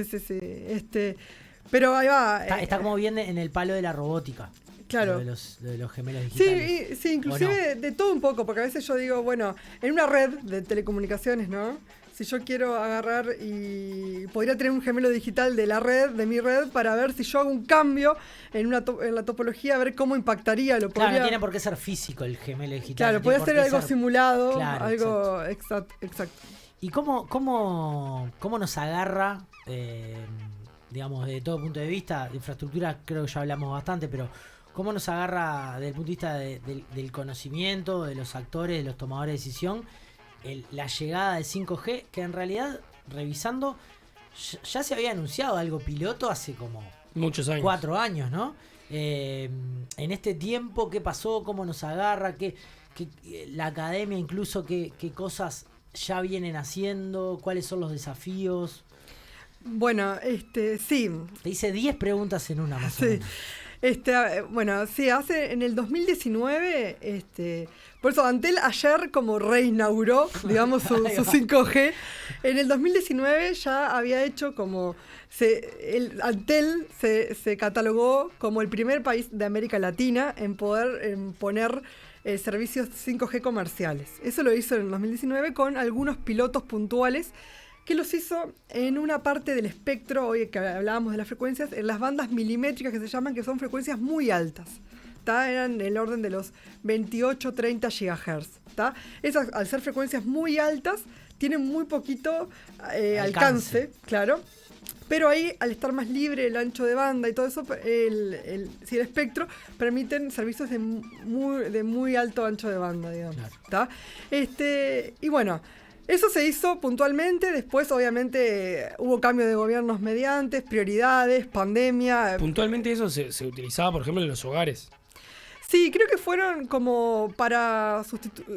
Pero ahí va. Está como bien en el palo de la robótica. Claro. De los gemelos digitales. Sí, inclusive de todo un poco, porque a veces yo digo, bueno, en una red de telecomunicaciones, ¿no? Si yo quiero agarrar y podría tener un gemelo digital de mi red, para ver si yo hago un cambio en la topología, a ver cómo impactaría. Claro, no tiene por qué ser físico el gemelo digital. Claro, puede ser algo simulado, claro, algo exacto. ¿Y cómo nos agarra, digamos, desde todo punto de vista? De infraestructura creo que ya hablamos bastante, pero ¿cómo nos agarra desde el punto de vista del conocimiento, de los actores, de los tomadores de decisión, la llegada del 5G, que en realidad, revisando, ya se había anunciado algo piloto hace como muchos años. 4 años, ¿no? En este tiempo, ¿qué pasó? ¿Cómo nos agarra? ¿Qué la academia incluso, qué cosas ya vienen haciendo? ¿Cuáles son los desafíos? Bueno, sí. Te hice 10 preguntas en una más o menos. En el 2019, por eso Antel ayer como reinauguró, digamos, su 5G. En el 2019 ya había hecho Antel se catalogó como el primer país de América Latina en poder poner servicios 5G comerciales. Eso lo hizo en el 2019 con algunos pilotos puntuales que los hizo en una parte del espectro, hoy que hablábamos de las frecuencias, en las bandas milimétricas que se llaman, que son frecuencias muy altas. Eran el orden de los 28-30 GHz. Esas, al ser frecuencias muy altas, tienen muy poquito alcance, claro. Pero ahí, al estar más libre el ancho de banda y todo eso, el espectro, permiten servicios de muy alto ancho de banda, digamos. Claro. Y bueno, eso se hizo puntualmente. Después, obviamente, hubo cambio de gobiernos mediantes, prioridades, pandemia. Puntualmente eso se utilizaba, por ejemplo, en los hogares. Sí, creo que fueron como para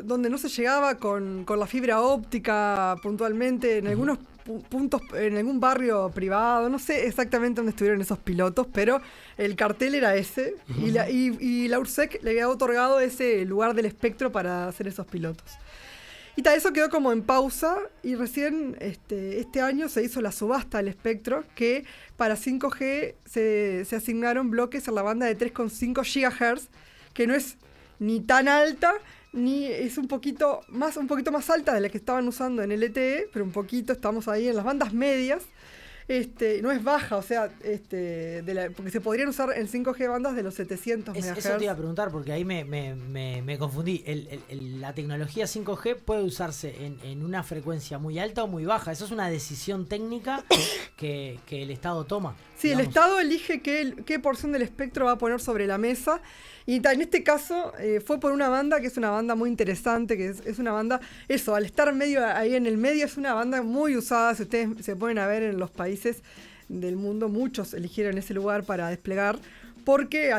donde no se llegaba con la fibra óptica puntualmente, en algunos puntos, en algún barrio privado. No sé exactamente dónde estuvieron esos pilotos, pero el cartel era ese. Y la URSEC le había otorgado ese lugar del espectro para hacer esos pilotos. Y eso quedó como en pausa, y recién este año se hizo la subasta del espectro, que para 5G se asignaron bloques en la banda de 3,5 GHz, que no es ni tan alta, ni es un poquito más alta de la que estaban usando en LTE, pero un poquito, estamos ahí en las bandas medias. No es baja, o sea, porque se podrían usar en 5G bandas de los 700 MHz. Eso te iba a preguntar, porque ahí me confundí. La tecnología 5G puede usarse en una frecuencia muy alta o muy baja. Eso es una decisión técnica que el Estado toma. Sí, digamos. El Estado elige qué porción del espectro va a poner sobre la mesa. Y en este caso fue por una banda que es una banda muy interesante, que es una banda, eso, al estar medio ahí en el medio, es una banda muy usada. Si ustedes se ponen a ver en los países del mundo, muchos eligieron ese lugar para desplegar, porque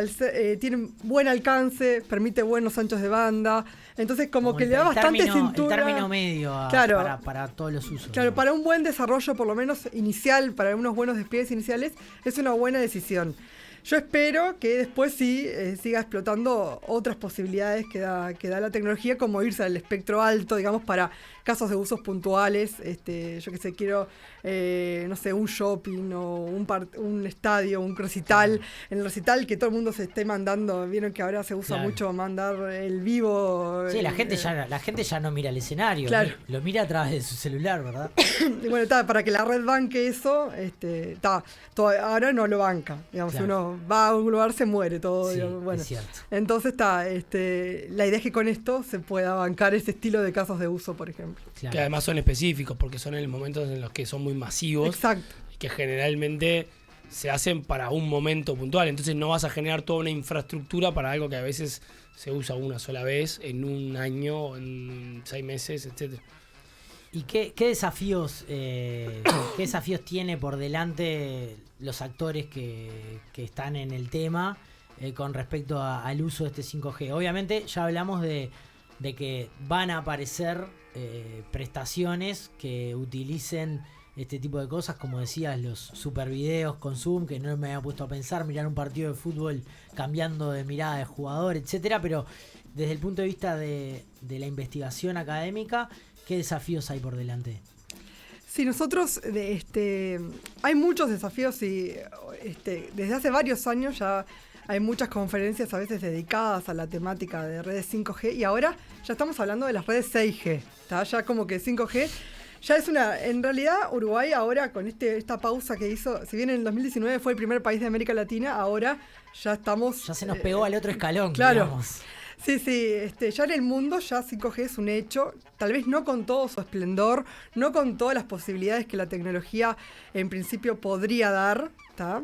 tienen buen alcance, permite buenos anchos de banda, entonces como que le da bastante cintura. El término medio para todos los usos. Claro, para un buen desarrollo, por lo menos inicial, para unos buenos despliegues iniciales, es una buena decisión. Yo espero que después sí siga explotando otras posibilidades que da la tecnología, como irse al espectro alto, digamos, para casos de usos puntuales. Yo que sé, quiero, no sé, un shopping o un estadio, un recital. En el recital que todo el mundo se esté mandando. Vieron que ahora se usa mucho mandar el vivo. Sí, la gente ya no mira el escenario, claro. Lo mira a través de su celular, ¿verdad? Y bueno, para que la red banque eso, ahora no lo banca. Digamos, claro. Si uno va a un lugar se muere todo. Sí, digamos, bueno. Es cierto. Entonces la idea es que con esto se pueda bancar ese estilo de casos de uso, por ejemplo. ejemplo. Claro. Que además son específicos, porque son en momentos en los que son muy masivos. Exacto. Y que generalmente se hacen para un momento puntual. Entonces no vas a generar toda una infraestructura para algo que a veces se usa una sola vez, en un año, en 6 meses, etcétera. ¿Y qué desafíos tiene por delante los actores que están en el tema con respecto al uso de este 5G? Obviamente ya hablamos de que van a aparecer prestaciones que utilicen este tipo de cosas, como decías, los super videos con Zoom, que no me había puesto a pensar, mirar un partido de fútbol cambiando de mirada de jugador, etcétera, pero desde el punto de vista de la investigación académica, ¿qué desafíos hay por delante? Sí, nosotros hay muchos desafíos y desde hace varios años ya hay muchas conferencias a veces dedicadas a la temática de redes 5G y ahora ya estamos hablando de las redes 6G. ¿Tá? Ya como que 5G ya es en realidad Uruguay ahora con esta pausa que hizo, si bien en el 2019 fue el primer país de América Latina, ahora ya estamos... Ya se nos pegó al otro escalón, claro. Digamos. Sí, ya en el mundo ya 5G es un hecho, tal vez no con todo su esplendor, no con todas las posibilidades que la tecnología en principio podría dar, ¿tá?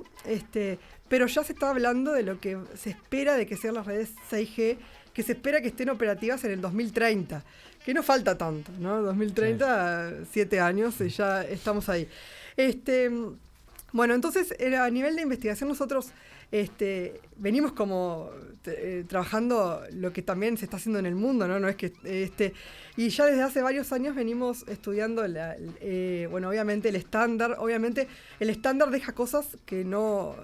Pero ya se está hablando de lo que se espera de que sean las redes 6G, que se espera que estén operativas en el 2030, que no falta tanto, ¿no? 2030, sí. 7 años y ya estamos ahí. Bueno, entonces a nivel de investigación nosotros venimos como trabajando lo que también se está haciendo en el mundo, ¿no? No es que y ya desde hace varios años venimos estudiando obviamente el estándar. Obviamente el estándar deja cosas que no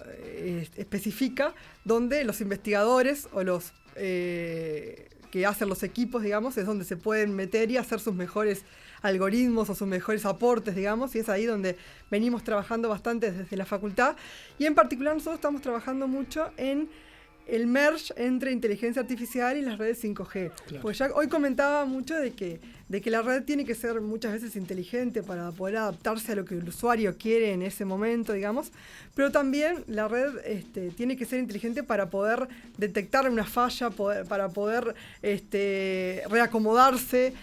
especifica, donde los investigadores o los que hacen los equipos, digamos, es donde se pueden meter y hacer sus mejores algoritmos o sus mejores aportes, digamos, y es ahí donde venimos trabajando bastante desde la facultad. Y en particular nosotros estamos trabajando mucho en el merge entre inteligencia artificial y las redes 5G. Claro. Pues ya hoy comentaba mucho de que la red tiene que ser muchas veces inteligente para poder adaptarse a lo que el usuario quiere en ese momento, digamos, pero también la red tiene que ser inteligente para poder detectar una falla, para poder reacomodarse.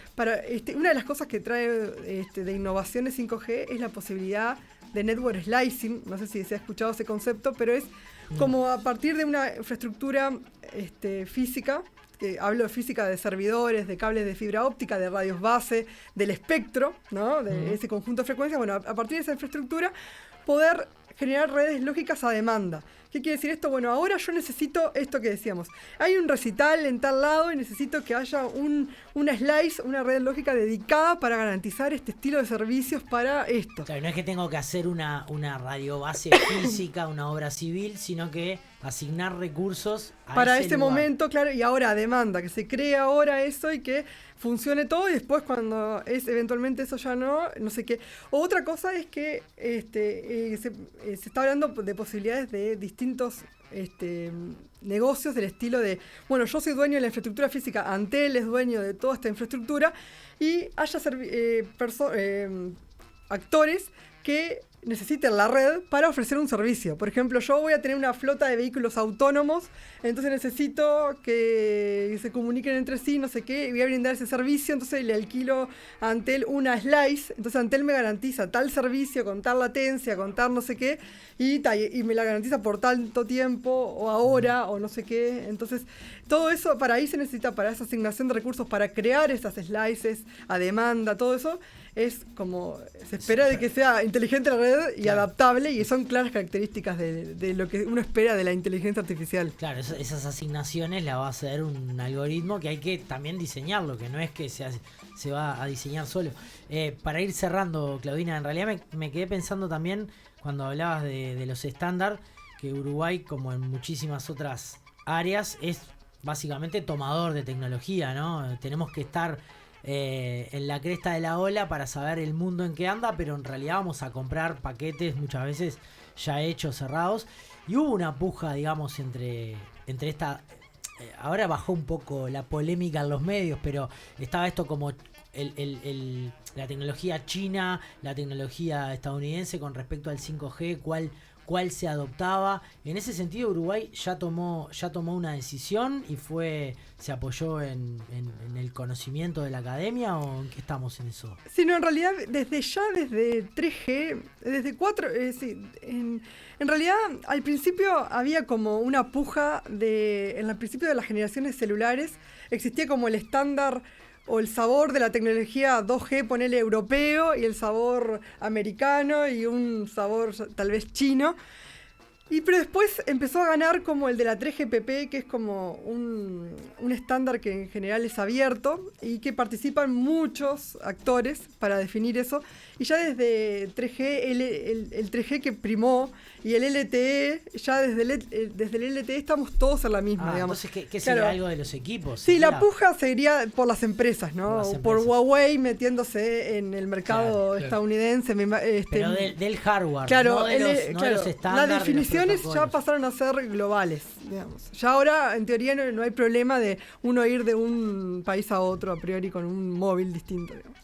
Una de las cosas que trae de innovaciones 5G es la posibilidad de network slicing. No sé si se ha escuchado ese concepto, pero es como a partir de una infraestructura física, hablo de física de servidores, de cables de fibra óptica, de radios base, del espectro, ¿no? De ese conjunto de frecuencias. Bueno, a partir de esa infraestructura, poder generar redes lógicas a demanda. ¿Qué quiere decir esto? Bueno, ahora yo necesito esto que decíamos. Hay un recital en tal lado y necesito que haya una slice, una red lógica dedicada para garantizar este estilo de servicios para esto. Claro, no es que tengo que hacer una radio base física, una obra civil, sino que asignar recursos a para ese lugar. Momento, claro, y ahora a demanda, que se cree ahora eso y que funcione todo y después cuando eventualmente eso ya no sé qué. Otra cosa es que se está hablando de posibilidades de distintos negocios del estilo de, bueno, yo soy dueño de la infraestructura física, Antel es dueño de toda esta infraestructura y haya actores que necesiten la red para ofrecer un servicio. Por ejemplo, yo voy a tener una flota de vehículos autónomos, entonces necesito que se comuniquen entre sí, no sé qué, y voy a brindar ese servicio, entonces le alquilo a Antel una slice, entonces Antel me garantiza tal servicio con tal latencia, con tal no sé qué, y me la garantiza por tanto tiempo, o ahora, o no sé qué. Entonces, todo eso, para ahí se necesita, para esa asignación de recursos, para crear esas slices a demanda, todo eso, es como se espera de que sea inteligente la red y claro, adaptable, y son claras características de lo que uno espera de la inteligencia artificial. Claro, esas asignaciones la va a hacer un algoritmo que hay que también diseñarlo, que no es que se va a diseñar solo. Para ir cerrando, Claudina, en realidad me quedé pensando también cuando hablabas de los estándar, que Uruguay, como en muchísimas otras áreas, es básicamente tomador de tecnología, ¿no? Tenemos que estar en la cresta de la ola para saber el mundo en que anda, pero en realidad vamos a comprar paquetes muchas veces ya hechos, cerrados, y hubo una puja, digamos, entre esta... ahora bajó un poco la polémica en los medios, pero estaba esto como la tecnología china, la tecnología estadounidense con respecto al 5G, cuál cuál se adoptaba. En ese sentido, Uruguay ya tomó una decisión y se apoyó en el conocimiento de la academia, ¿o en qué estamos en eso? Sí, no, en realidad desde 3G, desde 4, sí, en realidad al principio había como una puja en el principio de las generaciones celulares, existía como el estándar o el sabor de la tecnología 2G, ponele europeo, y el sabor americano y un sabor tal vez chino. Pero después empezó a ganar como el de la 3GPP, que es como un estándar que en general es abierto y que participan muchos actores para definir eso. Y ya desde 3G, el 3G que primó y el LTE, ya desde el LTE estamos todos en la misma, digamos. Entonces, ¿qué sería algo de los equipos? Sí, la puja sería por las empresas, ¿no? Por Huawei metiéndose en el mercado estadounidense. Pero del hardware, claro, no de los estándares. Las definiciones ya pasaron a ser globales, digamos. Ya ahora, en teoría, no hay problema de uno ir de un país a otro a priori con un móvil distinto, digamos.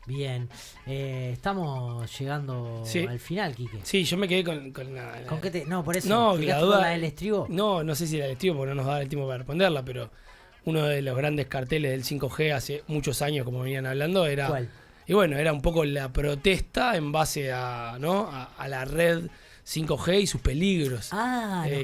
Bien, estamos llegando al final, Quique. Sí, yo me quedé con la... ¿Con qué te...? No, por eso. No, la duda... ¿La del estribo? No sé si la del estribo, porque no nos da el tiempo para responderla, pero uno de los grandes carteles del 5G hace muchos años, como venían hablando, era... ¿Cuál? Y bueno, era un poco la protesta en base a la red 5G y sus peligros.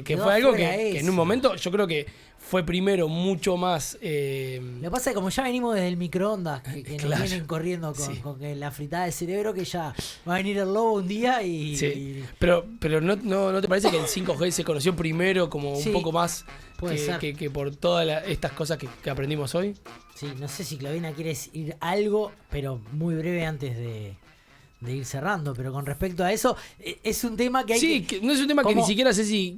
Que fue algo que en un momento yo creo que fue primero mucho más... Lo que pasa es que como ya venimos desde el microondas, que nos vienen corriendo con la fritada de cerebro, que ya va a venir el lobo un día y... Sí. Pero ¿no te parece que el 5G se conoció primero como un poco más que por todas estas cosas que aprendimos hoy? Sí, no sé si Claudina quieres ir algo, pero muy breve antes de ir cerrando, pero con respecto a eso, es un tema que hay que no es un tema que ni siquiera sé si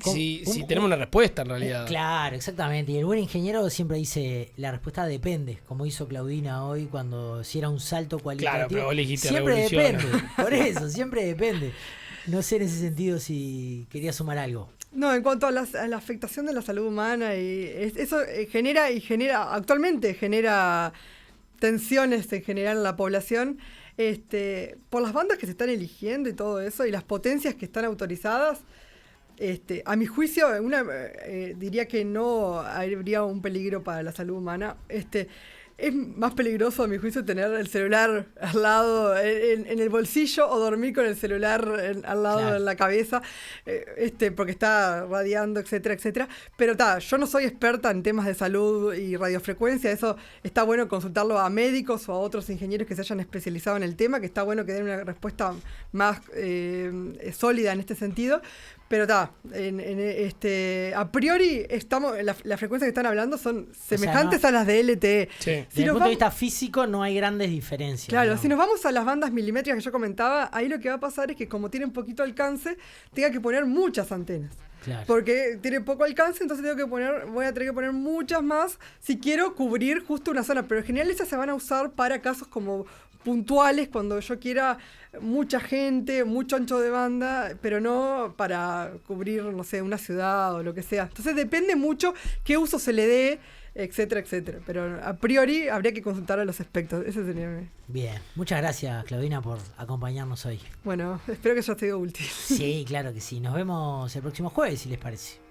tenemos una respuesta en realidad. Claro, exactamente, y el buen ingeniero siempre dice, la respuesta depende, como hizo Claudina hoy si era un salto cualitativo. Claro, pero vos dijiste siempre depende, por eso, siempre depende. No sé en ese sentido si quería sumar algo. No, en cuanto a la afectación de la salud humana, y eso actualmente genera tensiones en general en la población, por las bandas que se están eligiendo y todo eso, y las potencias que están autorizadas, a mi juicio, diría que no habría un peligro para la salud humana. Es más peligroso, a mi juicio, tener el celular al lado, en el bolsillo, o dormir con el celular al lado de la cabeza, porque está radiando, etcétera, etcétera. Pero yo no soy experta en temas de salud y radiofrecuencia. Eso está bueno consultarlo a médicos o a otros ingenieros que se hayan especializado en el tema, que está bueno que den una respuesta más sólida en este sentido. Pero a priori las frecuencias que están hablando son semejantes a las de LTE. Sí. Desde el punto de vista físico no hay grandes diferencias. Claro, digamos. Si nos vamos a las bandas milimétricas que yo comentaba, ahí lo que va a pasar es que como tienen poquito alcance, tenga que poner muchas antenas. Claro. Porque tiene poco alcance, entonces voy a tener que poner muchas más si quiero cubrir justo una zona. Pero en general esas se van a usar para casos como puntuales, cuando yo quiera mucha gente, mucho ancho de banda, pero no para cubrir, no sé, una ciudad o lo que sea. Entonces depende mucho qué uso se le dé, etcétera, etcétera. Pero a priori habría que consultar a los expertos. Ese sería... Bien, muchas gracias, Claudina, por acompañarnos hoy. Bueno, espero que haya sido útil. Sí, claro que sí. Nos vemos el próximo jueves, si les parece.